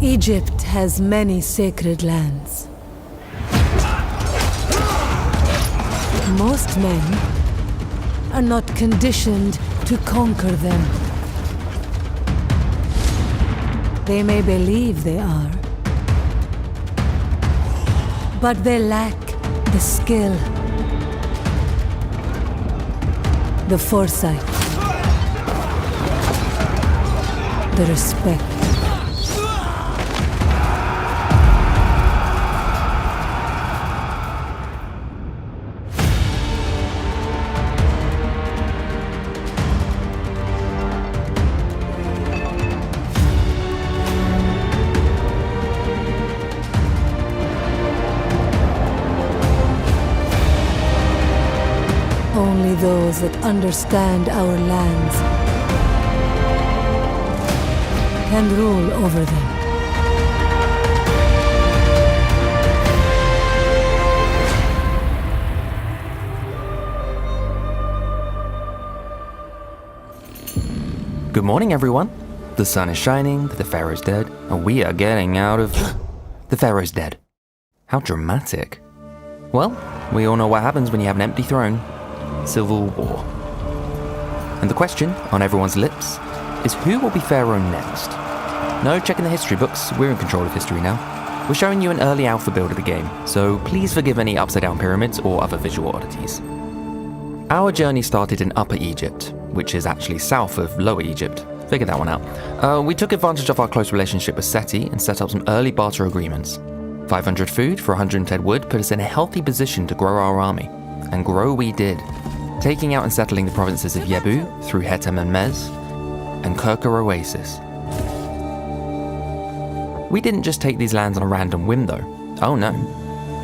Egypt has many sacred lands. Most men are not conditioned to conquer them. They may believe they are, but they lack the skill, the foresight, the respect. Only those that understand our lands can rule over them. Good morning, everyone. The sun is shining, the pharaoh's dead, and we are getting out of... The pharaoh's dead. How dramatic. Well, we all know what happens when you have an empty throne. Civil war. And the question on everyone's lips is who will be pharaoh next? No checking the history books, we're in control of history now. We're showing you an early alpha build of the game, so please forgive any upside down pyramids or other visual oddities. Our journey started in Upper Egypt, which is actually south of Lower Egypt. Figured that one out. We took advantage of our close relationship with Seti and set up some early barter agreements. 500 food for 110 wood put us in a healthy position to grow our army. And grow we did, taking out and settling the provinces of Yebu through Hetem and Mez, and Kirka Oasis. We didn't just take these lands on a random whim though. Oh no.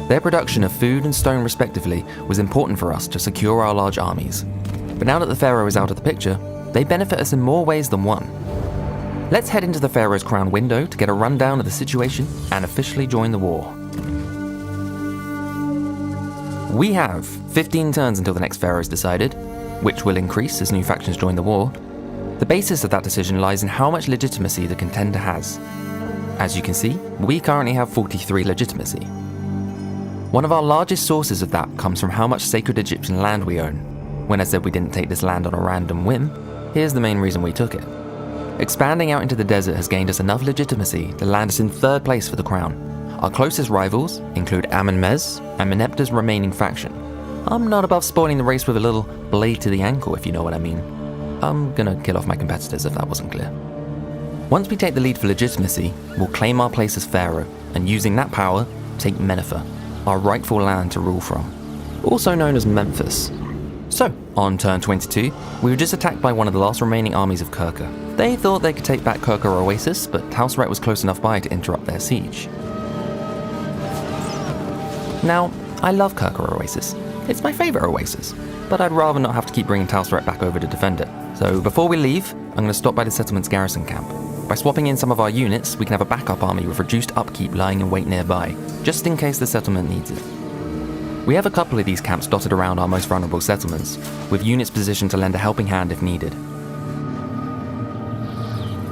Their production of food and stone respectively was important for us to secure our large armies. But now that the pharaoh is out of the picture, they benefit us in more ways than one. Let's head into the pharaoh's crown window to get a rundown of the situation and officially join the war. We have 15 turns until the next pharaoh is decided, which will increase as new factions join the war. The basis of that decision lies in how much legitimacy the contender has. As you can see, we currently have 43 legitimacy. One of our largest sources of that comes from how much sacred Egyptian land we own. When I said we didn't take this land on a random whim, here's the main reason we took it. Expanding out into the desert has gained us enough legitimacy to land us in third place for the crown. Our closest rivals include Amenmez and Menepta's remaining faction. I'm not above spoiling the race with a little blade to the ankle, if you know what I mean. I'm gonna kill off my competitors if that wasn't clear. Once we take the lead for legitimacy, we'll claim our place as pharaoh, and using that power, take Meneptah, our rightful land to rule from, also known as Memphis. So, on turn 22, we were just attacked by one of the last remaining armies of Kirka. They thought they could take back Kirka Oasis, but Tausret was close enough by to interrupt their siege. Now, I love Kirka Oasis. It's my favourite oasis, but I'd rather not have to keep bringing Tausret back over to defend it. So before we leave, I'm going to stop by the settlement's garrison camp. By swapping in some of our units, we can have a backup army with reduced upkeep lying in wait nearby, just in case the settlement needs it. We have a couple of these camps dotted around our most vulnerable settlements, with units positioned to lend a helping hand if needed.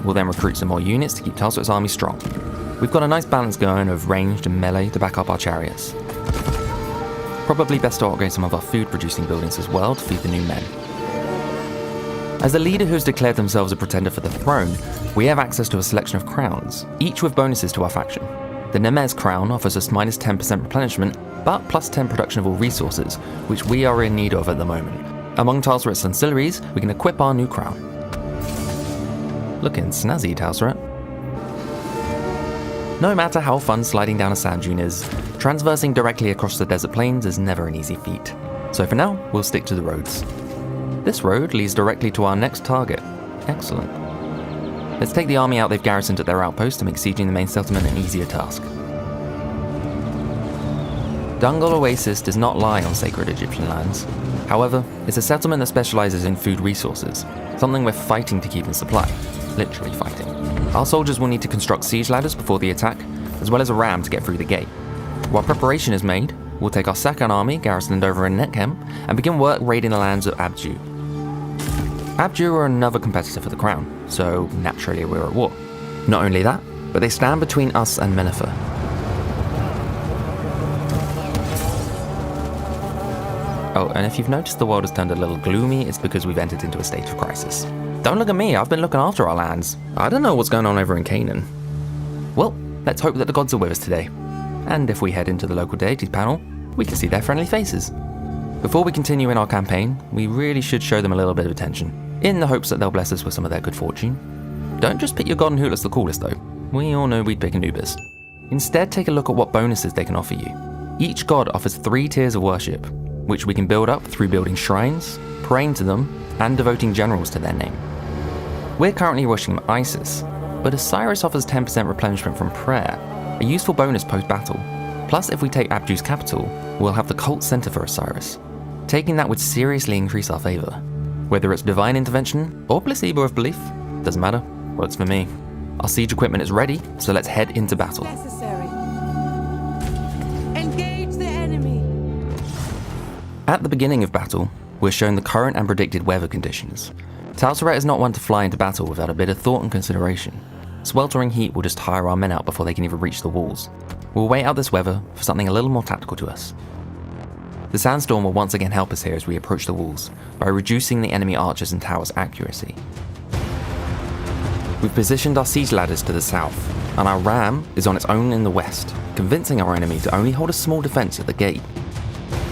We'll then recruit some more units to keep Tausret's army strong. We've got a nice balance going of ranged and melee to back up our chariots. Probably best to upgrade some of our food-producing buildings as well to feed the new men. As the leader who's declared themselves a pretender for the throne, we have access to a selection of crowns, each with bonuses to our faction. The Nemez crown offers us minus 10% replenishment, but plus 10 production of all resources, which we are in need of at the moment. Among Tausret's ancillaries, we can equip our new crown. Looking snazzy, Tausret. No matter how fun sliding down a sand dune is, transversing directly across the desert plains is never an easy feat. So for now, we'll stick to the roads. This road leads directly to our next target. Excellent. Let's take the army out they've garrisoned at their outpost to make sieging the main settlement an easier task. Dungle Oasis does not lie on sacred Egyptian lands. However, it's a settlement that specializes in food resources, something we're fighting to keep in supply. Literally fighting. Our soldiers will need to construct siege ladders before the attack, as well as a ram to get through the gate. While preparation is made, we'll take our second army, garrisoned over in Netkem, and begin work raiding the lands of Abju. Abju are another competitor for the crown, so naturally we're at war. Not only that, but they stand between us and Minifer. Oh, and if you've noticed the world has turned a little gloomy, it's because we've entered into a state of crisis. Don't look at me, I've been looking after our lands. I don't know what's going on over in Canaan. Well, let's hope that the gods are with us today. And if we head into the local deities panel, we can see their friendly faces. Before we continue in our campaign, we really should show them a little bit of attention, in the hopes that they'll bless us with some of their good fortune. Don't just pick your god and Hootless the coolest though. We all know we'd pick Anubis. Instead, take a look at what bonuses they can offer you. Each god offers 3 tiers of worship, which we can build up through building shrines, praying to them, and devoting generals to their name. We're currently worshipping Isis, but Osiris offers 10% replenishment from prayer, a useful bonus post-battle. Plus, if we take Abju's capital, we'll have the cult center for Osiris. Taking that would seriously increase our favor. Whether it's divine intervention or placebo of belief, doesn't matter, works for me. Our siege equipment is ready, so let's head into battle. Necessary. Engage the enemy. At the beginning of battle, we're shown the current and predicted weather conditions. Tausret is not one to fly into battle without a bit of thought and consideration. Sweltering heat will just tire our men out before they can even reach the walls. We'll wait out this weather for something a little more tactical to us. The sandstorm will once again help us here as we approach the walls, by reducing the enemy archers and towers' accuracy. We've positioned our siege ladders to the south, and our ram is on its own in the west, convincing our enemy to only hold a small defense at the gate.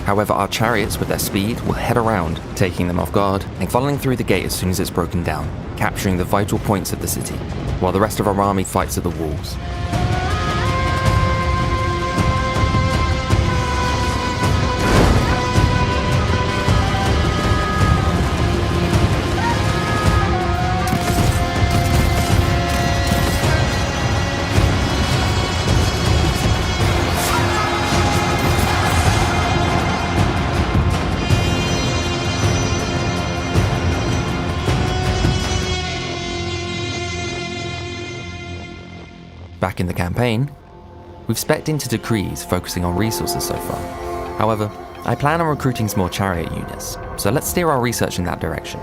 However, our chariots with their speed will head around, taking them off guard and following through the gate as soon as it's broken down, capturing the vital points of the city, while the rest of our army fights at the walls. Back in the campaign, we've specced into decrees focusing on resources so far. However, I plan on recruiting some more chariot units, so let's steer our research in that direction.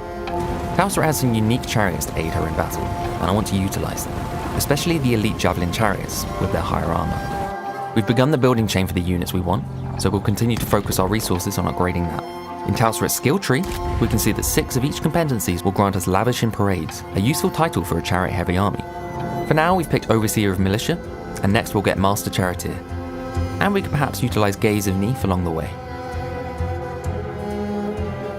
Tausret has some unique chariots to aid her in battle, and I want to utilize them, especially the elite javelin chariots with their higher armor. We've begun the building chain for the units we want, so we'll continue to focus our resources on upgrading that. In Tausret's skill tree, we can see that 6 of each competencies will grant us Lavish in Parades, a useful title for a chariot-heavy army. For now, we've picked Overseer of Militia, and next we'll get Master Charioteer. And we could perhaps utilize Gaze of Neef along the way.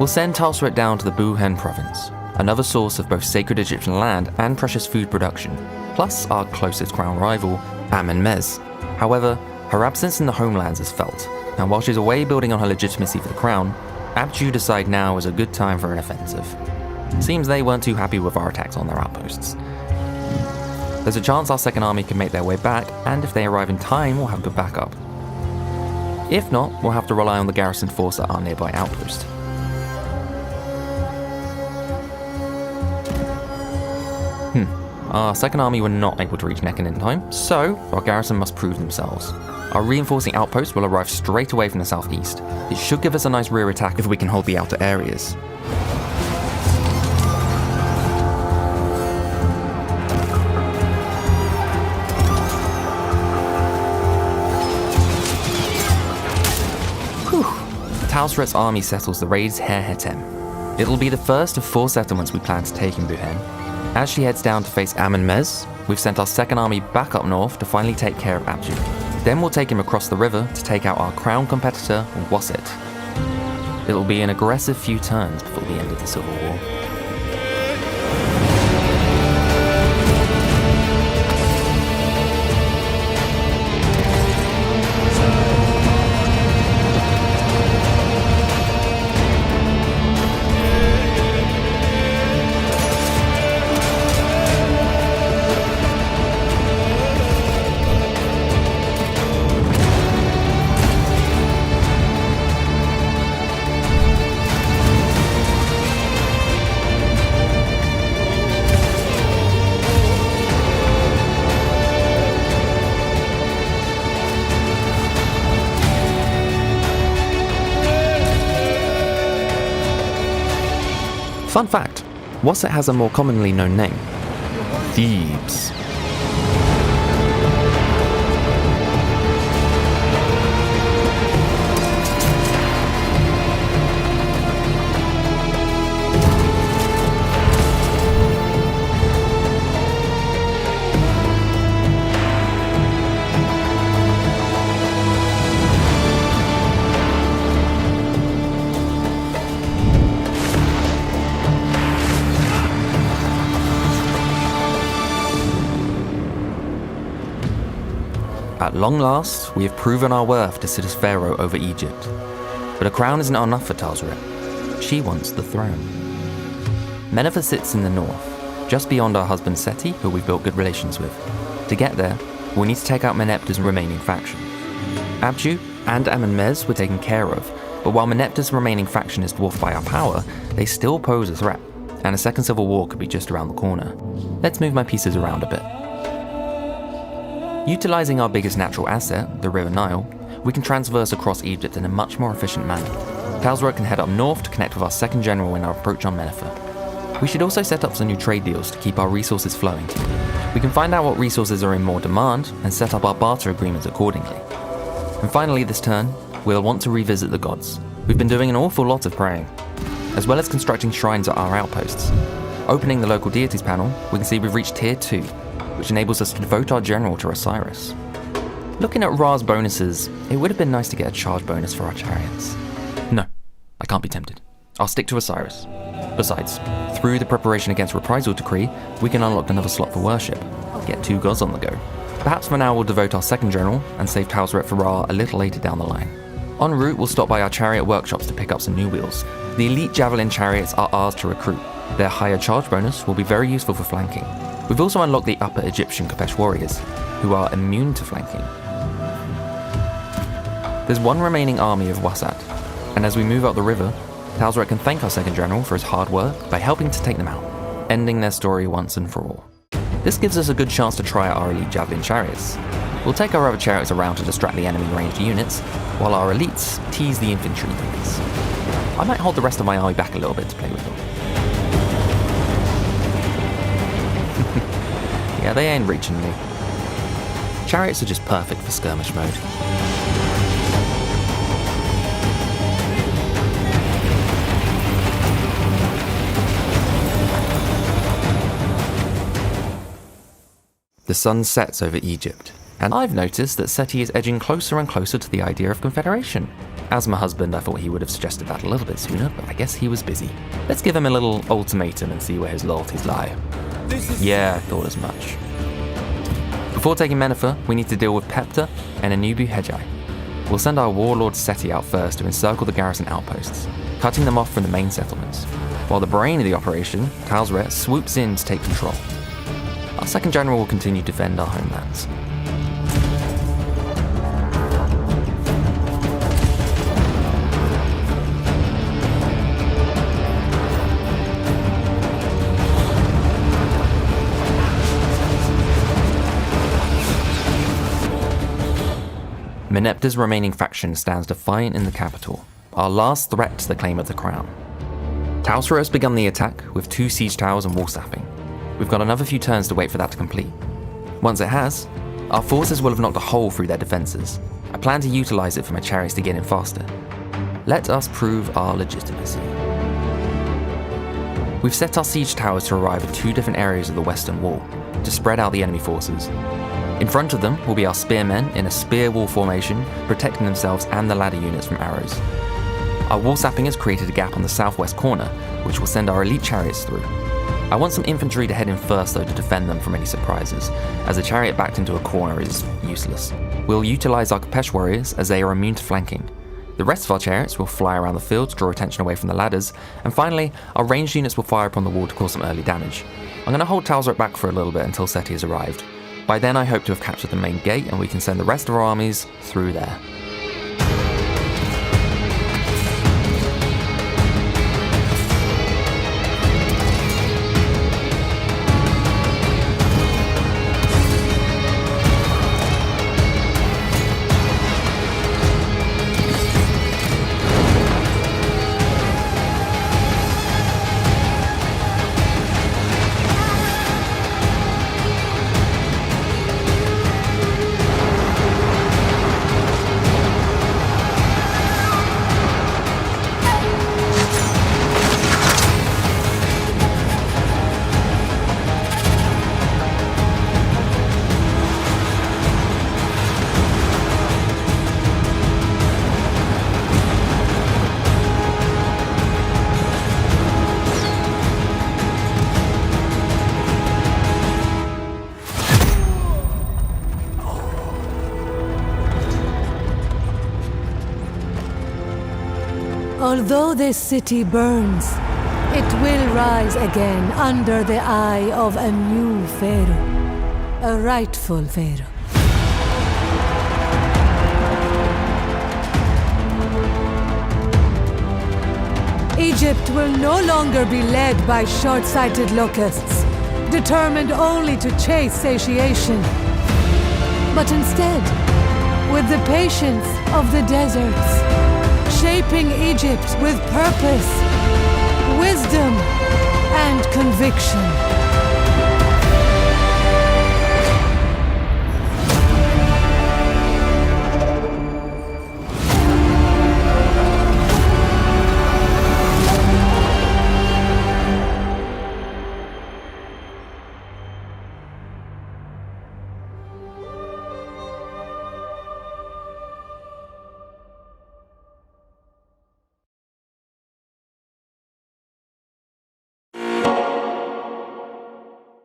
We'll send Tausret down to the Buhen province, another source of both sacred Egyptian land and precious food production, plus our closest crown rival, Amenmez. However, her absence in the homelands is felt, and while she's away building on her legitimacy for the crown, Abju decide now is a good time for an offensive. Seems they weren't too happy with our attacks on their outposts. There's a chance our second army can make their way back, and if they arrive in time, we'll have good backup. If not, we'll have to rely on the garrison force at our nearby outpost. Our second army were not able to reach Nekon in time, so our garrison must prove themselves. Our reinforcing outpost will arrive straight away from the southeast. It should give us a nice rear attack if we can hold the outer areas. Tausret's army settles the raid's Her Hetem. It'll be the first of 4 settlements we plan to take in Buhen. As she heads down to face Amenmez, we've sent our second army back up north to finally take care of Abju. Then we'll take him across the river to take out our crown competitor, Wasset. It'll be an aggressive few turns before the end of the Civil War. Fun fact, Wasset has a more commonly known name: Thebes. At long last, we have proven our worth to sit as pharaoh over Egypt. But a crown isn't enough for Tausret. She wants the throne. Meneptah sits in the north, just beyond our husband Seti, who we've built good relations with. To get there, we'll need to take out Meneptah's remaining faction. Abju and Amenmez were taken care of, but while Meneptah's remaining faction is dwarfed by our power, they still pose a threat, and a second civil war could be just around the corner. Let's move my pieces around a bit. Utilizing our biggest natural asset, the River Nile, we can transverse across Egypt in a much more efficient manner. Tausret can head up north to connect with our second general in our approach on Meneptah. We should also set up some new trade deals to keep our resources flowing. We can find out what resources are in more demand and set up our barter agreements accordingly. And finally this turn, we'll want to revisit the gods. We've been doing an awful lot of praying, as well as constructing shrines at our outposts. Opening the local deities panel, we can see we've reached tier 2, which enables us to devote our general to Osiris. Looking at Ra's bonuses, it would have been nice to get a charge bonus for our chariots. No, I can't be tempted. I'll stick to Osiris. Besides, through the preparation against reprisal decree, we can unlock another slot for worship. Get 2 gods on the go. Perhaps for now we'll devote our second general and save Tausret for Ra a little later down the line. En route, we'll stop by our chariot workshops to pick up some new wheels. The elite javelin chariots are ours to recruit. Their higher charge bonus will be very useful for flanking. We've also unlocked the upper Egyptian Kopesh warriors, who are immune to flanking. There's one remaining army of Wasat, and as we move up the river, Tausret can thank our second general for his hard work by helping to take them out, ending their story once and for all. This gives us a good chance to try out our elite javelin chariots. We'll take our other chariots around to distract the enemy ranged units, while our elites tease the infantry units. I might hold the rest of my army back a little bit to play with them. Yeah, they ain't reaching me. Chariots are just perfect for skirmish mode. The sun sets over Egypt, and I've noticed that Seti is edging closer and closer to the idea of confederation. As my husband, I thought he would have suggested that a little bit sooner, but I guess he was busy. Let's give him a little ultimatum and see where his loyalties lie. Yeah, I thought as much. Before taking Meneptah, we need to deal with Pepta and Anubu Hejai. We'll send our warlord Seti out first to encircle the garrison outposts, cutting them off from the main settlements, while the brain of the operation, Tausret, swoops in to take control. Our second general will continue to defend our homelands. Meneptah's remaining faction stands defiant in the capital, our last threat to the claim of the crown. Tausret has begun the attack with 2 siege towers and wall sapping. We've got another few turns to wait for that to complete. Once it has, our forces will have knocked a hole through their defences. I plan to utilise it for my chariots to get in faster. Let us prove our legitimacy. We've set our siege towers to arrive at 2 different areas of the western wall, to spread out the enemy forces. In front of them will be our spearmen in a spear wall formation, protecting themselves and the ladder units from arrows. Our wall sapping has created a gap on the southwest corner, which will send our elite chariots through. I want some infantry to head in first though to defend them from any surprises, as a chariot backed into a corner is useless. We'll utilise our Kopesh warriors as they are immune to flanking. The rest of our chariots will fly around the field to draw attention away from the ladders, and finally, our ranged units will fire upon the wall to cause some early damage. I'm going to hold Tausret back for a little bit until Seti has arrived. By then I hope to have captured the main gate and we can send the rest of our armies through there. Although this city burns, it will rise again under the eye of a new pharaoh, a rightful pharaoh. Egypt will no longer be led by short-sighted locusts, determined only to chase satiation, but instead, with the patience of the deserts, shaping Egypt with purpose, wisdom, and conviction.